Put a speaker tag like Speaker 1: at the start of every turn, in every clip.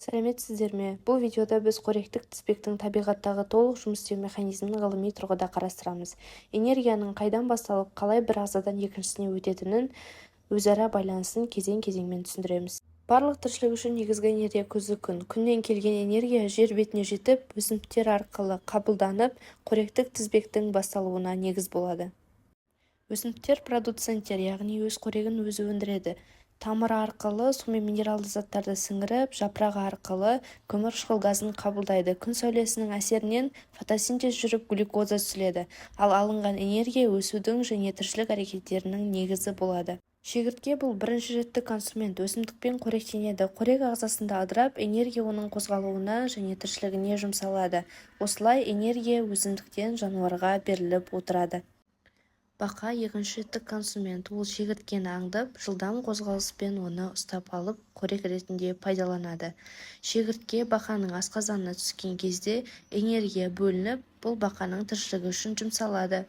Speaker 1: Сәлеметсіздер ме? Бұл видеода біз қоректік тізбектің табиғаттағы толық жұмыс істеу механизмін ғылыми тұрғыда қарастырамыз. Энергияның қайдан басталып, қалай бір ағзадан екіншісіне өтетінін, өзара байланысын кезең-кезеңмен түсіндіреміз. Барлық тіршілік үшін негізгі энергия көзі күн. Күннен келген энергия жер бетіне жетіп, өсімдіктер арқылы қабылданып, қоректік тізбектің басталуына негіз болады. Өсімдіктер продуценттер, яғни өз қорегін өзі өндіреді. Тамыры арқылы сумен минералды заттарды сіңіріп, жапырағы арқылы көмірқышқыл газын қабылдайды. Күн сәулесінің әсерінен фотосинтез жүріп глюкоза түзіледі, ал алынған энергия өсудің және тіршілік әрекеттерінің негізі болады. Шегіртке бұл бірінші реттік консумент, өсімдікпен қоректенеді. Қорек ағзасында ыдырап, энергия оның қозғалуына және тіршілігіне жұмсалады. Осылай энергия өсімдіктен жануарға беріліп отырады. Бақа екінші реттік консумент, ол шегірткені аңдып, жылдам қозғалыспен оны ұстап алып, қорек ретінде пайдаланады. Шегіртке бақаның асқазанына түскен кезде энергия бөлініп, бұл бақаның тіршілігі үшін жұмсалады.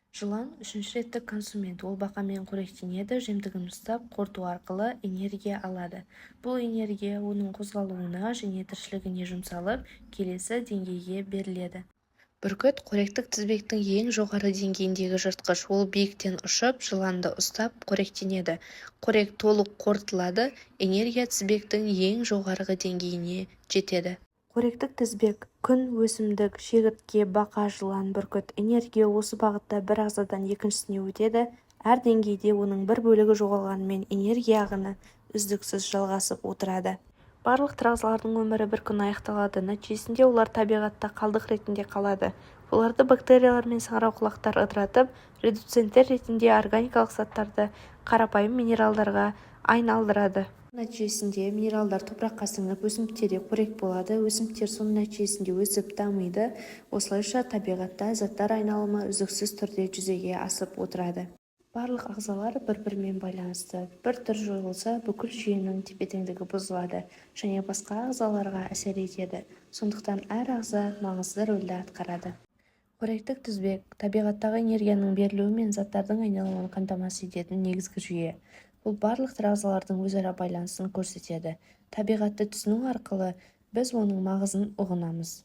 Speaker 1: Жылан үшінші реттік консумент, ол бақамен қоректенеді, жемтігін ұстап, қорыту арқылы энергия алады. Бұл энергия оның қозғалуына және тіршілігіне жұмсалып, келесі деңгейге беріледі. Бүркіт қоректік тізбектің ең жоғары деңгейіндегі жыртқыш. Ол биіктен ұшып, жыланды ұстап, қоректенеді. Қорек толық қорытылады, энергия тізбектің ең жоғарғы деңгейіне жетеді. Қоректік тізбек – күн, өсімдік, шегіртке, бақа, жылан, бүркіт. Энергия осы бағытта бір ағзадан екіншісіне өтеді. Әр деңгейде оның бір бөлігі жоғалғанымен энергия ағыны үздіксіз жалғасып отырады. Барлық тірі ағзалардың өмірі бір күн аяқталады. Нәтижесінде олар табиғатта қалдық ретінде қалады. Оларды бактериялар мен саңырауқұлақтар ыдыратып, редуценттер ретінде органикалық заттарды қарапайым минералдарға айналдырады. Нәтижесінде минералдар топыраққа сіңіп, өсімдіктерде қорек болады. Өсімдіктер соның нәтижесінде өсіп дамиды. Осылайша табиғатта заттар айналымы үздіксіз түрде жүзеге асып отырады. Барлық ағзалар бір-бірімен байланысты. Bir түр жойылса, бүкіл жүйенің тепе-теңдігі бұзылады және басқа ағзаларға әсер етеді. Сондықтан әр ағза маңызды рөлді атқарады. Қоректік тізбек табиғаттағы энергияның берілуі мен заттардың айналымын қамтамасыз ететін негізгі жүйе. Бұл барлық тірі ағзалардың өзара байланысын көрсетеді. Табиғатты түсіну арқылы біз оның маңызын ұғынамыз.